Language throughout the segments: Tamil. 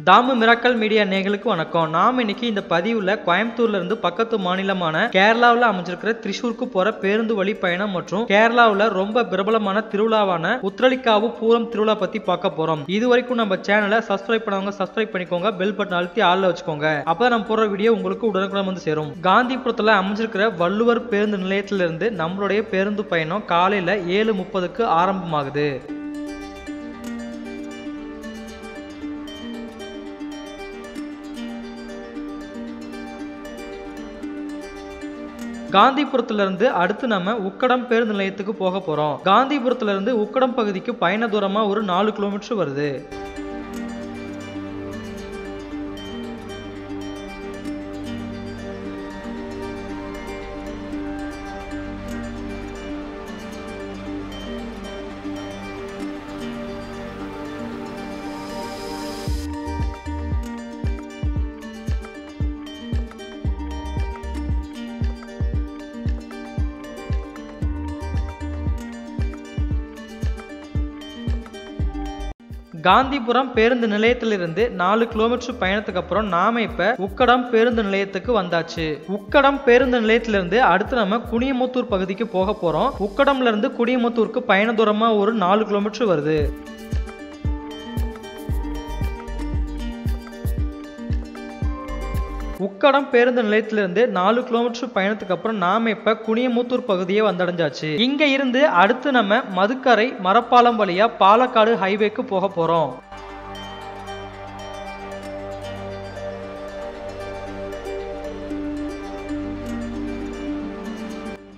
தாமு மிராக்கல் மீடியா நேயர்களுக்கு வணக்கம். நாம் இன்னைக்கு இந்த பதிவுல கோயம்புத்தூர்ல இருந்து பக்கத்து மாநிலமான கேரளாவில் அமைஞ்சிருக்கிற திரிசூருக்கு போற பேருந்து வழி பயணம் மற்றும் கேரளாவில் ரொம்ப பிரபலமான திருவிழாவான உத்திரளிக்காவு பூரம் திருவிழா பத்தி பார்க்க போறோம். இது வரைக்கும் நம்ம சேனலை சப்ஸ்கிரைப் பண்ணவங்க சப்ஸ்கிரைப் பண்ணிக்கோங்க, பெல் பட்டன் அழுத்தி ஆள்ல வச்சுக்கோங்க. அப்பதான் நம்ம போற வீடியோ உங்களுக்கு உடனுக்குடன் வந்து சேரும். காந்திபுரத்துல அமைஞ்சிருக்கிற வள்ளுவர் பேருந்து நிலையத்திலிருந்து நம்மளுடைய பேருந்து பயணம் காலையில 7:30க்கு ஆரம்பமாகுது. காந்திபுரத்திலிருந்து அடுத்து நம்ம உக்கடம் பேருந்து நிலையத்துக்கு போக போறோம். காந்திபுரத்திலிருந்து உக்கடம் பகுதிக்கு பயண தூரமா ஒரு 4 கிலோமீட்டர் வருது. காந்திபுரம் பேருந்து நிலையத்திலிருந்து 4 கிலோமீட்டர் பயணத்துக்கு அப்புறம் நாம இப்ப உக்கடம் பேருந்து நிலையத்துக்கு வந்தாச்சு. உக்கடம் பேருந்து நிலையத்திலிருந்து அடுத்து நம்ம குனியமுத்தூர் பகுதிக்கு போக போறோம். உக்கடம்ல இருந்து குனியமுத்தூருக்கு பயண தூரமா ஒரு 4 கிலோமீட்டர் வருது. உக்கடம் பேருந்து நிலையத்திலிருந்து 4 கிலோமீட்டர் பயணத்துக்கு அப்புறம் நாம இப்ப குனியமுத்தூர் பகுதியை வந்தடைஞ்சாச்சு. இங்க இருந்து அடுத்து நம்ம மதுக்கரை மரப்பாலம் வழியா பாலக்காடு ஹைவேக்கு போக போறோம்.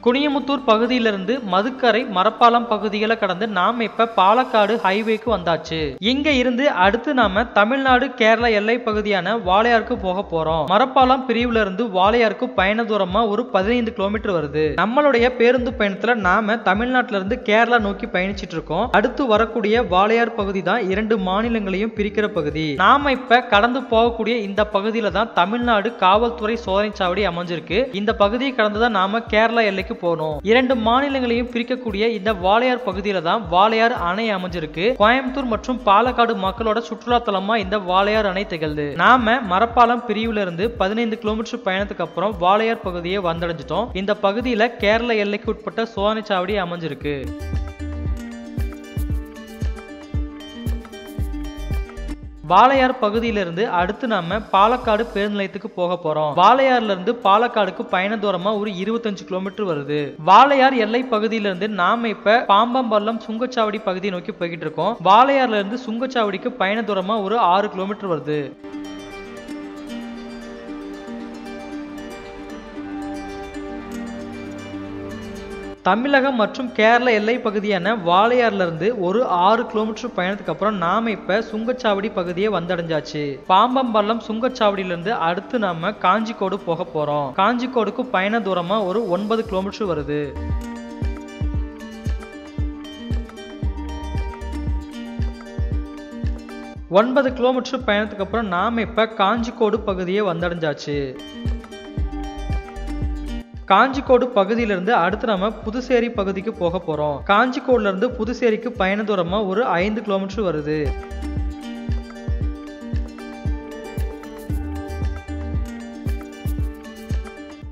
குனியமுத்தூர் பகுதியிலிருந்து மதுக்கரை மரப்பாலம் பகுதிகளை கடந்து நாம இப்ப பாலக்காடு ஹைவேக்கு வந்தாச்சு. இங்க இருந்து அடுத்து நாம தமிழ்நாடு கேரளா எல்லை பகுதியான வாளையாருக்கு போக போறோம். மரப்பாலம் பிரிவுல இருந்து வாளையாருக்கு பயண தூரமா ஒரு 15 கிலோமீட்டர் வருது. நம்மளுடைய பேருந்து பயணத்துல நாம தமிழ்நாட்டில இருந்து கேரளா நோக்கி பயணிச்சிட்டு இருக்கோம். அடுத்து வரக்கூடிய வாளையார் பகுதி தான் 2 மாநிலங்களையும் பிரிக்கிற பகுதி. நாம இப்ப கடந்து போகக்கூடிய இந்த பகுதியில தான் தமிழ்நாடு காவல்துறை சோதனை சாவடி அமைஞ்சிருக்கு. இந்த பகுதியை கடந்துதான் நாம கேரளா எல்லைக்கு போனோம். 2 மாநிலங்களையும் பிரிக்கக்கூடிய இந்த வாளையார் பகுதியில தான் வாளையார் அணை அமைஞ்சிருக்கு. கோயம்புத்தூர் மற்றும் பாலக்காடு மக்களோட சுற்றுலா தலமா இந்த வாளையார் அணை திகழ்து. நாம மரப்பாலம் பிரிவுல இருந்து 15 கிலோமீட்டர் பயணத்துக்கு அப்புறம் வாளையார் பகுதியை வந்தடைஞ்சிட்டோம். இந்த பகுதியில கேரள எல்லைக்கு உட்பட்ட சோதனை சாவடி அமைஞ்சிருக்கு. வாளையார் பகுதியிலிருந்து அடுத்து நாம பாலக்காடு பேருந்து நிலையத்துக்கு போக போறோம். வாளையார்ல இருந்து பாலக்காடுக்கு பயண தூரமா ஒரு 25 கிலோமீட்டர் வருது. வாளையார் எல்லை பகுதியிலிருந்து நாம இப்ப பாம்பம்பள்ளம் சுங்கச்சாவடி பகுதியை நோக்கி போய்கிட்டு இருக்கோம். வாளையார்ல இருந்து சுங்கச்சாவடிக்கு பயண தூரமா ஒரு 6 கிலோமீட்டர் வருது. தமிழகம் மற்றும் கேரள எல்லை பகுதியான வாளையார்ல இருந்து ஒரு 6 கிலோமீட்டர் பயணத்துக்கு அப்புறம் நாம இப்ப சுங்கச்சாவடி பகுதியை வந்தடைஞ்சாச்சு. பாம்பம்பள்ளம் சுங்கச்சாவடியில இருந்து அடுத்து நாம காஞ்சிக்கோடு போக போறோம். காஞ்சிக்கோடுக்கு பயண தூரமா ஒரு 9 கிலோமீட்டர் வருது. ஒன்பது கிலோமீட்டர் பயணத்துக்கு அப்புறம் நாம இப்ப காஞ்சிக்கோடு பகுதியை வந்தடைஞ்சாச்சு. காஞ்சிக்கோடு பகுதியிலிருந்து அடுத்து நம்ம புதுச்சேரி பகுதிக்கு போக போறோம். காஞ்சிக்கோடுல இருந்து புதுச்சேரிக்கு பயண தூரமா ஒரு 5 கிலோமீட்டர் வருது.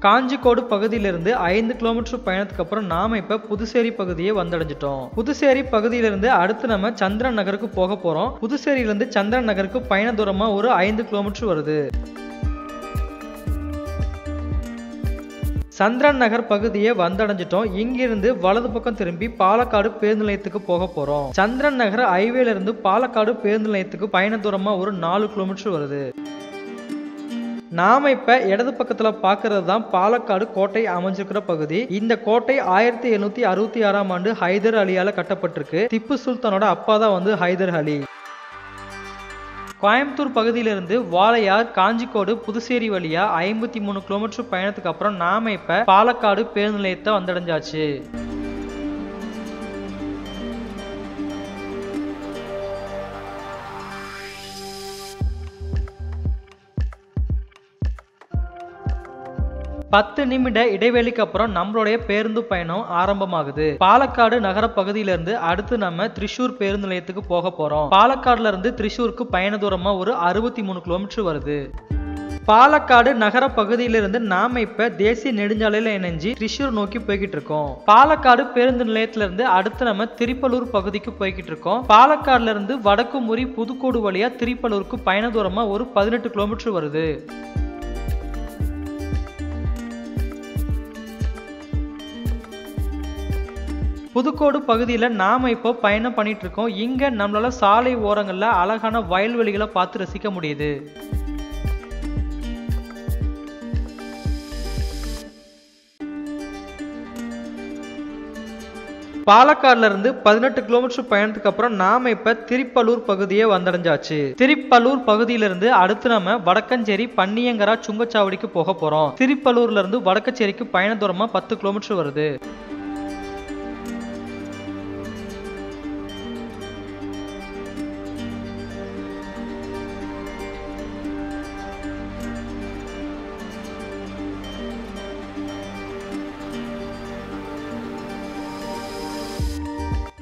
காஞ்சிக்கோடு பகுதியிலிருந்து 5 கிலோமீட்டர் பயணத்துக்கு அப்புறம் நாம இப்ப புதுச்சேரி பகுதியை வந்தடைஞ்சிட்டோம். புதுச்சேரி பகுதியிலிருந்து அடுத்து நம்ம சந்திரன் நகருக்கு போக போறோம். புதுச்சேரியிலிருந்து சந்திரன் நகருக்கு பயண தூரமா ஒரு 5 கிலோமீட்டர் வருது. சந்திரன் நகர் பகுதியை வந்தடைஞ்சிட்டோம். இங்கிருந்து வலது பக்கம் திரும்பி பாலக்காடு பேருந்து நிலையத்துக்கு போக போறோம். சந்திரன் நகர் ஹைவேல இருந்து பாலக்காடு பேருந்து நிலையத்துக்கு பயண தூரமா ஒரு 4 கிலோமீட்டர் வருது. நாம இப்ப இடது பக்கத்துல பாக்குறது தான் பாலக்காடு கோட்டை அமைஞ்சிருக்கிற பகுதி. இந்த கோட்டை 1766ஆம் ஆண்டு ஹைதர் அலியால கட்டப்பட்டிருக்கு. திப்பு சுல்தானோட அப்பா தான் வந்து ஹைதர் அலி. கோயம்புத்தூர் பகுதியிலிருந்து வாளையார் காஞ்சிக்கோடு புதுச்சேரி வழியா 53 கிலோமீட்டர் பயணத்துக்கு அப்புறம் நாம இப்ப பாலக்காடு பேருந்து நிலையத்தை வந்தடைஞ்சாச்சு. 10 நிமிட இடைவெளிக்கு அப்புறம் நம்மளுடைய பேருந்து பயணம் ஆரம்பமாகுது. பாலக்காடு நகர பகுதியிலிருந்து அடுத்து நம்ம திரிசூர் பேருந்து நிலையத்துக்கு போக போறோம். பாலக்காடுல இருந்து திரிசூருக்கு பயண தூரமா ஒரு 63 கிலோமீட்டர் வருது. பாலக்காடு நகர பகுதியிலிருந்து நாம இப்ப தேசிய நெடுஞ்சாலையில இணைஞ்சு திரிசூர் நோக்கி போய்கிட்டு இருக்கோம். பாலக்காடு பேருந்து நிலையத்தில இருந்து அடுத்து நம்ம திரிப்பலூர் பகுதிக்கு போய்கிட்டு இருக்கோம். பாலக்காடுல இருந்து வடக்குமுறி புதுக்கோடு வழியா திரிப்பலூருக்கு பயண தூரமா ஒரு 18 கிலோமீட்டர் வருது. புதுக்கோடு பகுதியில நாம இப்போ பயணம் பண்ணிட்டு இருக்கோம். இங்க நம்மளால சாலை ஓரங்கள்ல அழகான வயல்வெளிகளை பார்த்து ரசிக்க முடியுது. பாலக்காடுல இருந்து 18 கிலோமீட்டர் பயணத்துக்கு அப்புறம் நாம இப்ப திரிப்பலூர் பகுதியை வந்தடைஞ்சாச்சு. திரிப்பலூர் பகுதியிலிருந்து அடுத்து நம்ம வடக்கஞ்சேரி பன்னியங்கரா சுங்கச்சாவடிக்கு போக போறோம். திரிப்பலூர்ல இருந்து வடக்கச்சேரிக்கு பயண தூரமா 10 கிலோமீட்டர் வருது.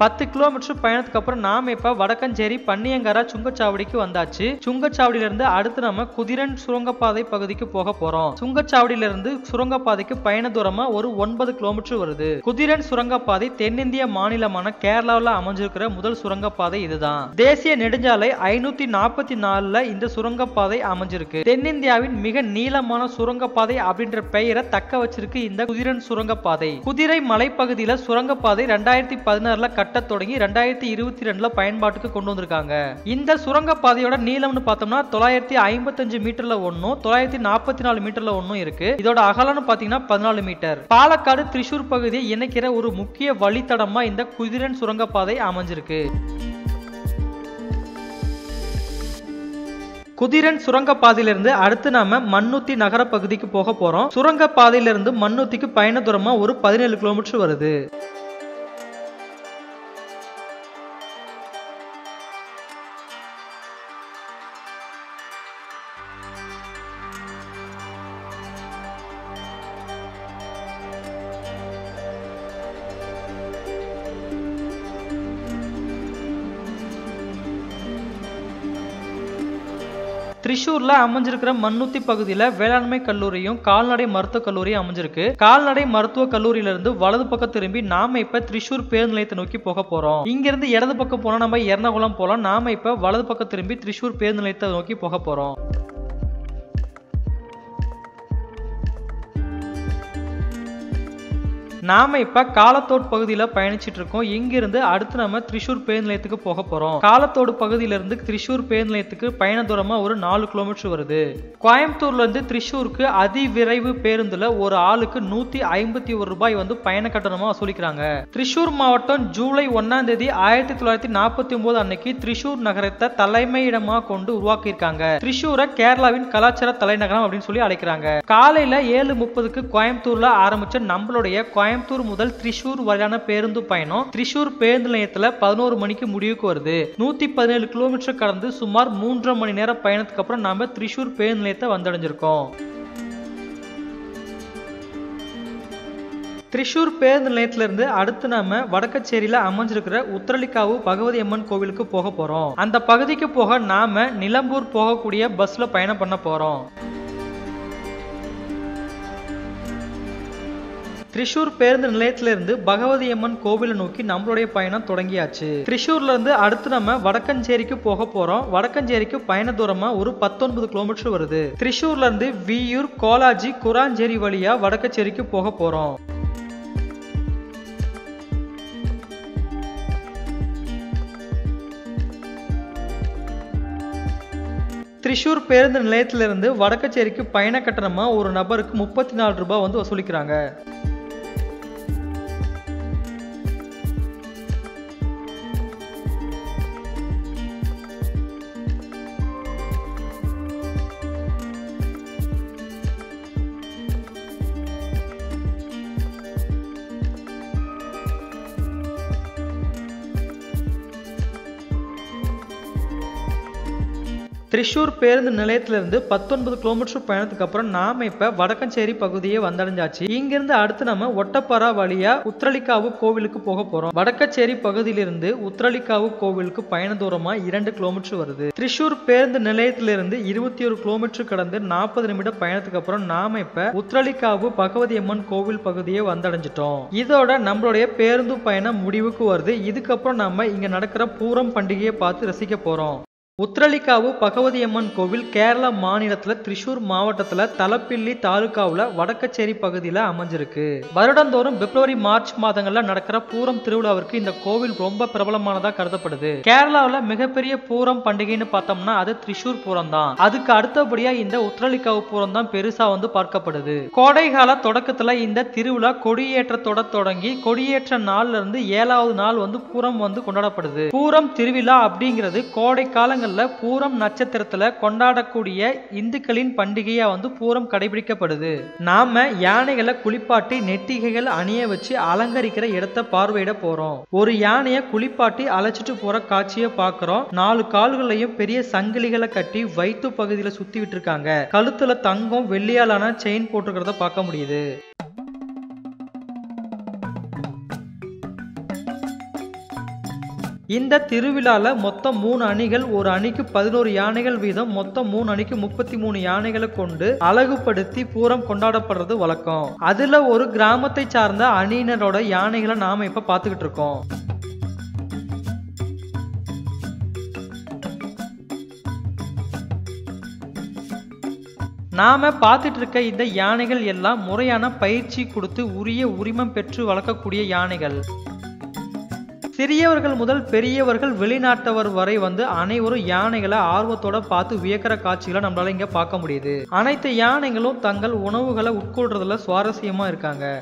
பத்து கிலோமீட்டர் பயணத்துக்கு அப்புறம் நாம இப்ப வடக்கஞ்சேரி பன்னியங்கரா சுங்கச்சாவடிக்கு வந்தாச்சு. சுங்கச்சாவடியில இருந்து அடுத்து நம்ம குதிரன் சுரங்கப்பாதை பகுதிக்கு போக போறோம். சுங்கச்சாவடியில இருந்து சுரங்கப்பாதைக்கு பயண தூரமா ஒரு 9 கிலோமீட்டர் வருது. குதிரன் சுரங்கப்பாதை தென்னிந்திய மாநிலமான கேரளாவில் அமைஞ்சிருக்கிற முதல் சுரங்கப்பாதை இதுதான். தேசிய நெடுஞ்சாலை 544ல இந்த சுரங்கப்பாதை அமைஞ்சிருக்கு. தென்னிந்தியாவின் மிக நீளமான சுரங்கப்பாதை அப்படின்ற பெயரை தக்க வச்சிருக்கு இந்த குதிரன் சுரங்கப்பாதை. குதிரை மலைப்பகுதியில சுரங்கப்பாதை 2016ல கட்ட தொடங்கி 2022ல பயன்பாட்டுக்கு கொண்டு வந்திருக்காங்க. இந்த சுரங்கப்பாதையோட நீளம்னு பார்த்தோம்னா 955 மீட்டர்ல ஒன்னும் 944 மீட்டர்ல ஒன்னும் இருக்கு. இதோட அகலம்னு பாத்தீங்கன்னா 14 மீட்டர். பாலக்காடு திரிசூர் பகுதியை இணைக்கிற ஒரு முக்கிய வழித்தடமா இந்த குதிரன் சுரங்கப்பாதை அமைஞ்சிருக்கு. குதிரன் சுரங்கப்பாதையிலிருந்து அடுத்து நாம மண்ணுத்தி நகர பகுதிக்கு போக போறோம். சுரங்கப்பாதையிலிருந்து மண்ணுத்திக்கு பயண தூரமா ஒரு 17 கிலோமீட்டர் வருது. திரிசூர்ல அமைஞ்சிருக்கிற மண்ணுத்தி பகுதியில வேளாண்மை கல்லூரியும் கால்நடை மருத்துவ கல்லூரியும் அமைஞ்சிருக்கு. கால்நடை மருத்துவ கல்லூரியில இருந்து வலது பக்கம் திரும்பி நாம இப்ப திரிசூர் பேருந்து நிலையத்தை நோக்கி போக போறோம். இங்க இருந்து இடது பக்கம் போனா நம்ம எர்ணாகுளம் போலாம். நாம இப்ப வலது பக்கம் திரும்பி திரிசூர் பேருந்து நிலையத்தை நோக்கி போக போறோம். நாம இப்ப காலத்தோடு பகுதியில பயணிச்சிட்டு இருக்கோம். இங்கிருந்து அடுத்து நம்ம திரிசூர் பேருந்து நிலையத்துக்கு போக போறோம். காலத்தோடு பகுதியில இருந்து திரிசூர் பேருந்து நிலையத்துக்கு பயண தூரமா ஒரு 4 கிலோமீட்டர் வருது. கோயம்புத்தூர்ல இருந்து திரிசூருக்கு அதிவிரைவு பேருந்துல ஒரு ஆளுக்கு 151 ரூபாய் வந்து பயண கட்டணமா வசூலிக்கிறாங்க. திரிசூர் மாவட்டம் ஜூலை 1ஆம் தேதி 1949 அன்னைக்கு திரிசூர் நகரத்தை தலைமையிடமா கொண்டு உருவாக்கியிருக்காங்க. திரிசூரை கேரளாவின் கலாச்சார தலைநகரம் அப்படின்னு சொல்லி அழைக்கிறாங்க. காலையில 7:30க்கு கோயம்புத்தூர்ல ஆரம்பிச்ச நம்மளுடைய கோயம்புத்தூர் முதல் திரிசூர் வரையான பேருந்து பயணம் திரிசூர் பேருந்து நிலையத்துல 11 மணிக்கு முடிவுக்கு வருது. 117 கிலோமீட்டர் கடந்து சுமார் 3.5 மணி நேர பயணத்துக்கு அப்புறம் நாம திரிசூர் பேருந்து நிலையத்தை வந்தடைஞ்சிருக்கோம். திரிசூர் பேருந்து நிலையத்திலிருந்து அடுத்து நாம வடக்கச்சேரியில அமைஞ்சிருக்கிற உத்திரலிக்காவு பகவதி அம்மன் கோவிலுக்கு போக போறோம். அந்த பகுதிக்கு போக நாம நிலம்பூர் போகக்கூடிய பஸ்ல பயணம் பண்ண போறோம். திரிசூர் பேருந்து நிலையத்திலிருந்து பகவதி அம்மன் கோவிலை நோக்கி நம்மளுடைய பயணம் தொடங்கியாச்சு. திரிசூர்ல இருந்து அடுத்து நம்ம வடக்கஞ்சேரிக்கு போக போறோம். வடக்கஞ்சேரிக்கு பயண தூரமா ஒரு 19 கிலோமீட்டர் வருது. திரிசூர்ல இருந்து வியூர், கோலாஜி, குராஞ்சேரி வழியா வடக்கச்சேரிக்கு போக போறோம். திரிசூர் பேருந்து நிலையத்திலிருந்து வடக்கச்சேரிக்கு பயண கட்டணமா ஒரு நபருக்கு 34 ரூபாய் வந்து வசூலிக்கிறாங்க. திரிசூர் பேருந்து நிலையத்திலிருந்து 19 கிலோமீட்டர் பயணத்துக்கு அப்புறம் நாம இப்ப வடக்கஞ்சேரி பகுதியை வந்தடைஞ்சாச்சு. இங்கிருந்து அடுத்து நம்ம ஒட்டப்பாரா வழியா உத்திரளிக்காவு கோவிலுக்கு போக போறோம். வடக்கச்சேரி பகுதியிலிருந்து உத்திரளிக்காவு கோவிலுக்கு பயண தூரமா 2 கிலோமீட்டர் வருது. திரிசூர் பேருந்து நிலையத்திலிருந்து 21 கிலோமீட்டர் கடந்து 40 நிமிட பயணத்துக்கு அப்புறம் நாம இப்ப உத்திரளிக்காவு பகவதி அம்மன் கோவில் பகுதியை வந்தடைஞ்சிட்டோம். இதோட நம்மளுடைய பேருந்து பயணம் முடிவுக்கு வருது. இதுக்கப்புறம் நாம இங்க நடக்கிற பூரம் பண்டிகையை பார்த்து ரசிக்க போறோம். உத்திரளிக்காவு பகவதி அம்மன் கோவில் கேரளா மாநிலத்துல திரிசூர் மாவட்டத்துல தலப்பிள்ளி தாலுகாவுல வடக்கச்சேரி பகுதியில அமைஞ்சிருக்கு. வருடந்தோறும் பிப்ரவரி மார்ச் மாதங்கள்ல நடக்கிற பூரம் திருவிழாவிற்கு இந்த கோவில் ரொம்ப பிரபலமானதா கருதப்படுது. கேரளாவில் மிகப்பெரிய பூரம் பண்டிகைன்னு பார்த்தோம்னா அது திரிசூர் பூரம் தான். அதுக்கு அடுத்தபடியா இந்த உத்திரளிக்காவு பூரம் தான் பெருசா பார்க்கப்படுது. கோடைகால தொடக்கத்துல இந்த திருவிழா கொடியேற்றத்தோட தொடங்கி கொடியேற்ற நாள்ல இருந்து 7வது நாள் பூரம் கொண்டாடப்படுது. பூரம் திருவிழா அப்படிங்கிறது கோடை காலங்கள் பூரம் நட்சத்திரத்துல கொண்டாடக்கூடிய இந்துக்களின் பண்டிகையா பூரம் கடைபிடிக்கப்படுது. நாம யானைகளை குளிப்பாட்டி நெட்டிகைகள் அணிய வச்சு அலங்கரிக்கிற இடத்தை பார்வையிட போறோம். ஒரு யானையை குளிப்பாட்டி அழைச்சிட்டு போற காட்சியை பாக்குறோம். 4 கால்களையும் பெரிய சங்கிலிகளை கட்டி வயிற்று பகுதியில சுத்தி விட்டு இருக்காங்க. கழுத்துல தங்கம் வெள்ளியாலான செயின் போட்டுக்கிறத பார்க்க முடியுது. இந்த திருவிழால மொத்தம் 3 அணிகள், ஒரு அணிக்கு 11 யானைகள் வீதம், மொத்தம் 3 அணிக்கு 33 யானைகளை கொண்டு அழகுபடுத்தி பூரம் கொண்டாடப்படுறது வழக்கம். அதுல ஒரு கிராமத்தை சார்ந்த அணியினரோட யானைகளை நாம இப்ப பாத்துக்கிட்டு இருக்கோம். நாம பார்த்துட்டு இருக்க இந்த யானைகள் எல்லாம் முறையான பயிற்சி கொடுத்து உரிய உரிமம் பெற்று வளர்க்கக்கூடிய யானைகள். சிறியவர்கள் முதல் பெரியவர்கள் வெளிநாட்டவர் வரை அனைவரும் யானைகளை ஆர்வத்தோட பார்த்து வியக்கிற காட்சிகளை நம்மளால இங்க பார்க்க முடியுது. அனைத்து யானைகளும் தங்கள் உணவுகளை உட்கொள்றதுல சுவாரஸ்யமா இருக்காங்க.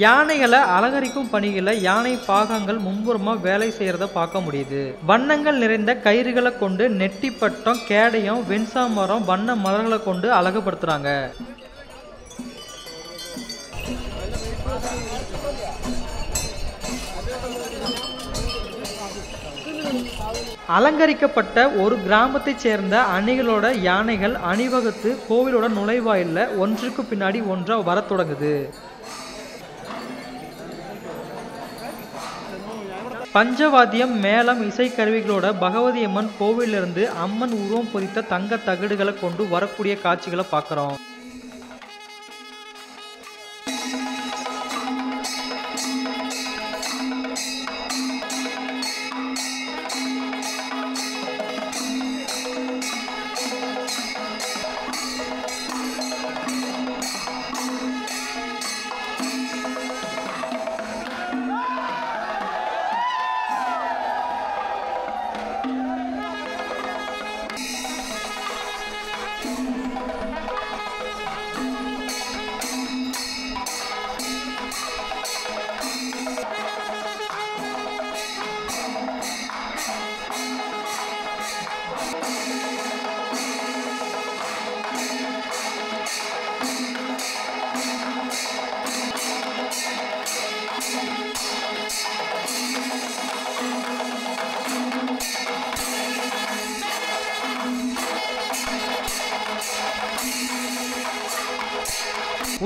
யானைகளை அலங்கரிக்கும் பணிகளை யானை பாகங்கள் மும்புறமா வேலை செய்யறத பார்க்க முடியுது. வண்ணங்கள் நிறைந்த கயிறுகளை கொண்டு நெட்டி பட்டம், கேடயம், வெண்சாமரம், வண்ண மலர்களை கொண்டு அழகுபடுத்துறாங்க. அலங்கரிக்கப்பட்ட ஒரு கிராமத்தை சேர்ந்த அணிகளோட யானைகள் அணிவகுத்து கோவிலோட நுழைவாயில்ல ஒன்றுக்கு பின்னாடி ஒன்றா வர தொடங்குது. பஞ்சவாத்தியம், மேளம், இசைக்கருவிகளோட பகவதி அம்மன் கோவிலிருந்து அம்மன் உருவம் பொறித்த தங்க தகடுகளை கொண்டு வரக்கூடிய காட்சிகளை பார்க்கிறோம்.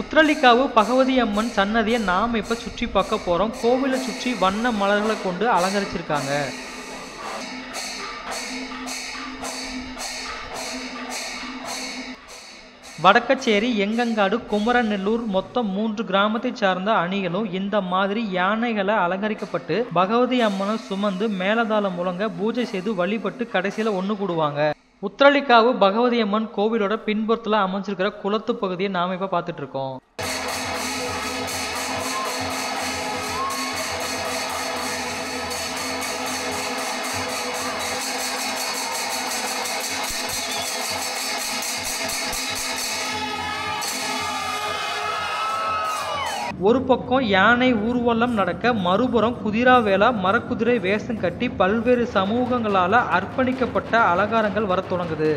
உத்திரளிக்காவு பகவதி அம்மன் சன்னதியை நாம இப்ப சுற்றி பார்க்க போறோம். கோவிலை சுற்றி வண்ண மலர்களை கொண்டு அலங்கரிச்சிருக்காங்க. வடக்கச்சேரி, எங்கங்காடு, குமரநெல்லூர் மொத்தம் 3 கிராமத்தை சார்ந்த அணிகளும் இந்த மாதிரி யானைகளை அலங்கரிக்கப்பட்டு பகவதி அம்மனை சுமந்து மேலதாளம் முழங்க பூஜை செய்து வழிபட்டு கடைசியில ஒண்ணு கூடுவாங்க. உத்திரளிக்காவு பகவதி அம்மன் கோவிலோட பின்புறத்துல அமைஞ்சிருக்கிற குளத்து பகுதியை நாம இப்ப பார்த்துட்டு இருக்கோம். ஒரு பக்கம் யானை ஊர்வலம் நடக்க, மறுபுறம் குதிரா வேளா மரக்குதிரை வேஷம் கட்டி பல்வேறு சமூகங்களால அர்ப்பணிக்கப்பட்ட அலங்காரங்கள் வரத் தொடங்குது.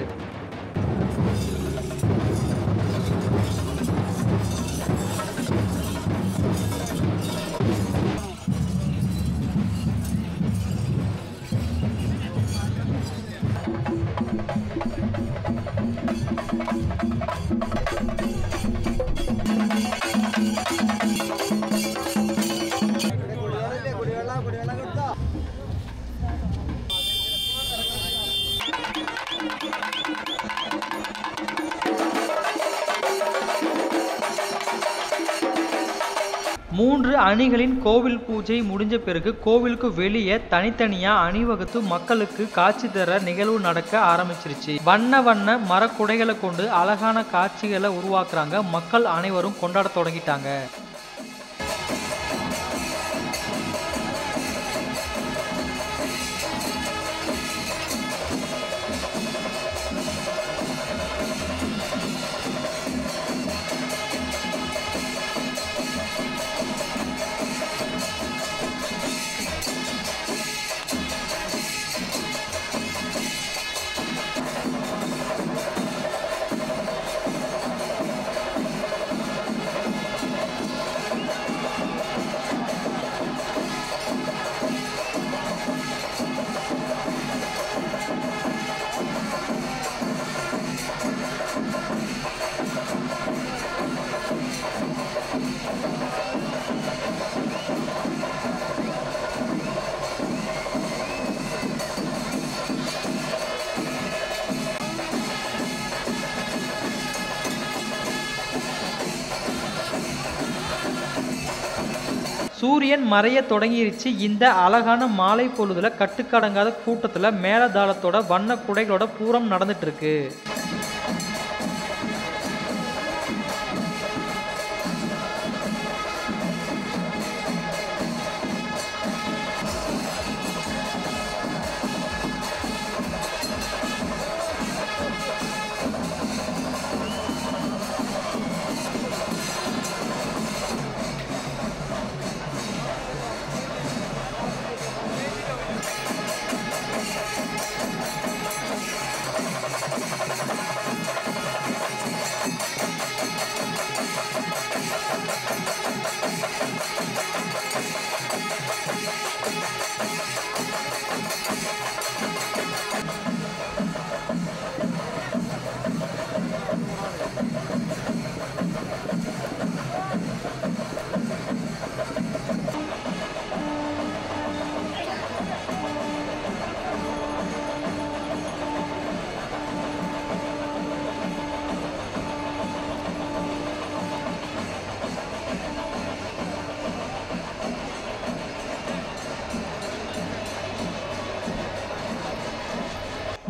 மூன்று அணிகளின் கோவில் பூஜை முடிஞ்ச பிறகு கோவிலுக்கு வெளியே தனித்தனியா அணிவகுத்து மக்களுக்கு காட்சி தர நிகழ்வு நடக்க ஆரம்பிச்சிருச்சு. வண்ண வண்ண மரக்குடைகளை கொண்டு அழகான காட்சிகளை உருவாக்குறாங்க. மக்கள் அனைவரும் கொண்டாட தொடங்கிட்டாங்க. சூரியன் மறைய தொடங்கிருச்சு. இந்த அழகான மாலை பொழுதுல கட்டுக்கடங்காத கூட்டத்துல மேலதாளத்தோட வண்ண குடைகளோட பூரம் நடந்துட்டு இருக்கு.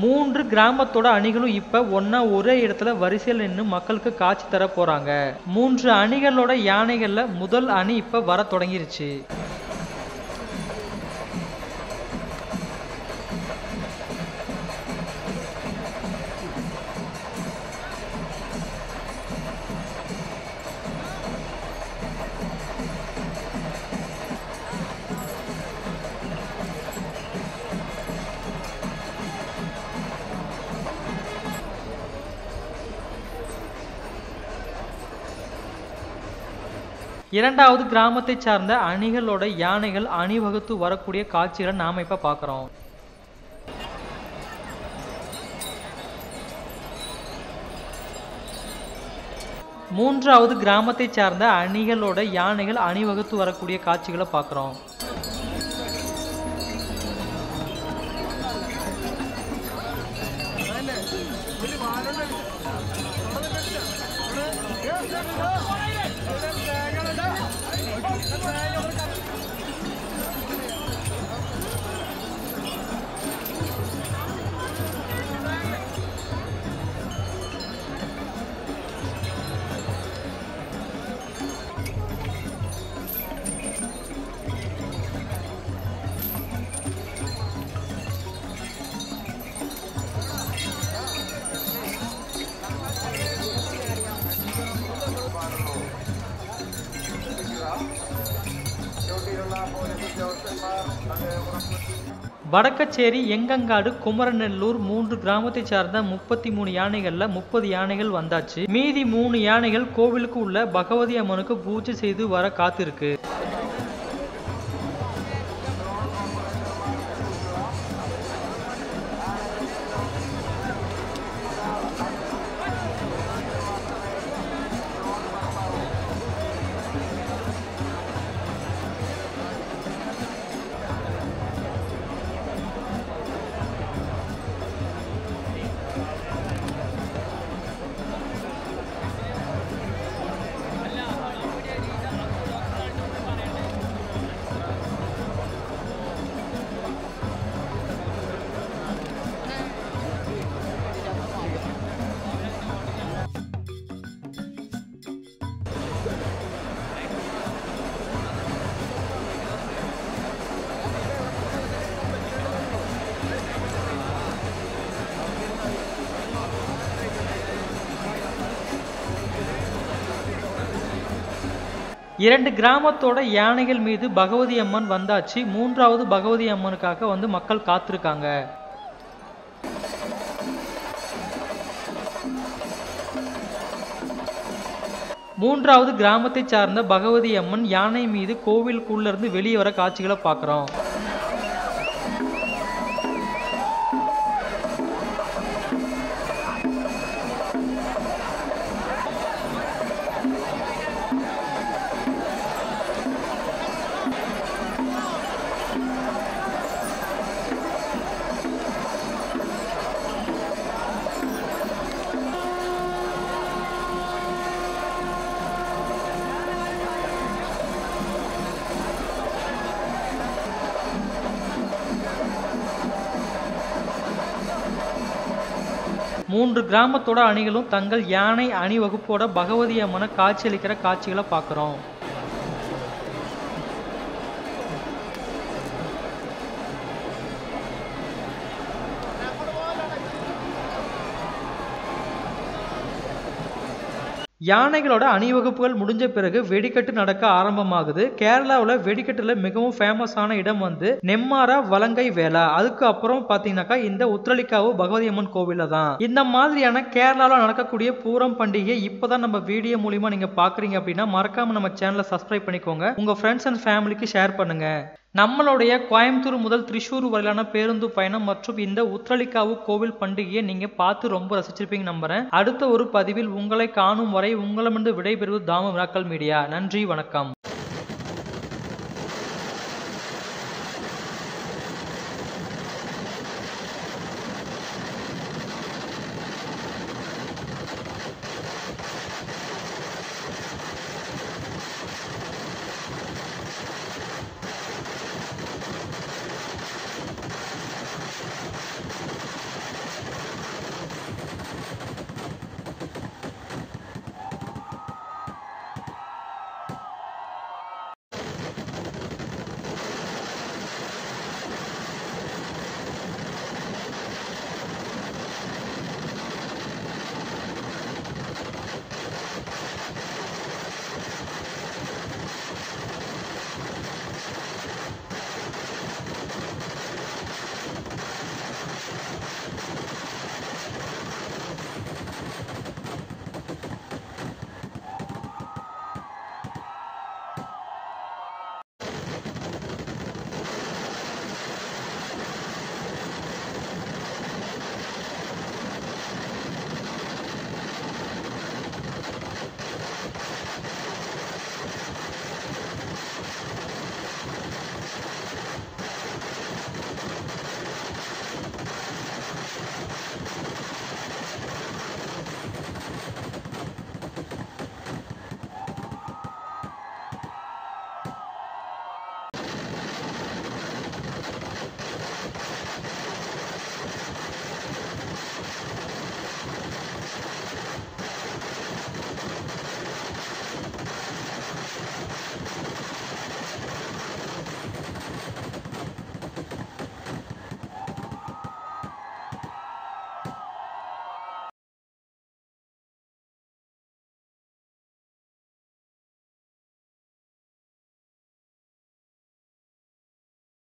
மூன்று கிராமத்தோட அணிகளும் இப்ப ஒன்னா ஒரே இடத்துல வரிசையில் நின்று மக்களுக்கு காட்சி தர போறாங்க. மூன்று அணிகளோட யானைகள்ல முதல் அணி இப்ப வர தொடங்கிருச்சு. இரண்டாவது கிராமத்தை சார்ந்த அணிகளோட யானைகள் அணிவகுத்து வரக்கூடிய காட்சிகளை நாம இப்ப பார்க்கிறோம். மூன்றாவது கிராமத்தை சார்ந்த அணிகளோட யானைகள் அணிவகுத்து வரக்கூடிய காட்சிகளை பார்க்கிறோம். வடக்கச்சேரி, எங்கங்காடு, குமரநெல்லூர் 3 கிராமத்தை சார்ந்த 33 யானைகள்ல 30 யானைகள் வந்தாச்சு. மீதி 3 யானைகள் கோவிலுக்கு உள்ள பகவதி அம்மனுக்கு பூஜை செய்து வர காத்திருக்கு. இரண்டு கிராமத்தோட யானைகள் மீது பகவதி அம்மன் வந்தாச்சு. 3வது பகவதி அம்மனுக்காக மக்கள் காத்திருக்காங்க. மூன்றாவது கிராமத்தை சார்ந்த பகவதி அம்மன் யானை மீது கோவிலுக்குள்ள இருந்து வெளியே வர காட்சிகளை பார்க்கிறோம். மூன்று கிராமத்தோட அணிகளும் தங்கள் யானை அணிவகுப்போட பகவதி அம்மனை காட்சியளிக்கிற காட்சிகளை பார்க்கிறோம். யானைகளோட அணிவகுப்புகள் முடிஞ்ச பிறகு வெடிக்கட்டு நடக்க ஆரம்பமாகுது. கேரளாவில் வெடிக்கட்டுல மிகவும் ஃபேமஸான இடம் நெம்மாரா வலங்கை வேளா. அதுக்கு அப்புறம் பாத்தீங்கன்னாக்கா இந்த உத்திரளிக்காவு பகவதி அம்மன் கோவில தான். இந்த மாதிரியான கேரளாவில் நடக்கக்கூடிய பூரம் பண்டிகை இப்பதான் நம்ம வீடியோ மூலியமா நீங்க பாக்குறீங்க அப்படின்னா மறக்காம நம்ம சேனலை சப்ஸ்கிரைப் பண்ணிக்கோங்க. உங்க ஃப்ரெண்ட்ஸ் அண்ட் ஃபேமிலிக்கு ஷேர் பண்ணுங்க. நம்மளுடைய கோயம்புத்தூர் முதல் திரிசூர் வரையிலான பேருந்து பயணம் மற்றும் இந்த உத்திரளிக்காவு கோவில் பண்டிகையை நீங்க பார்த்து ரொம்ப ரசிச்சிருப்பீங்க நம்புறேன். அடுத்த ஒரு பதிவில் உங்களை காணும் வரை உங்களிடமிருந்து விடைபெறுவது தாமு மிராக்கல் மீடியா. நன்றி, வணக்கம்.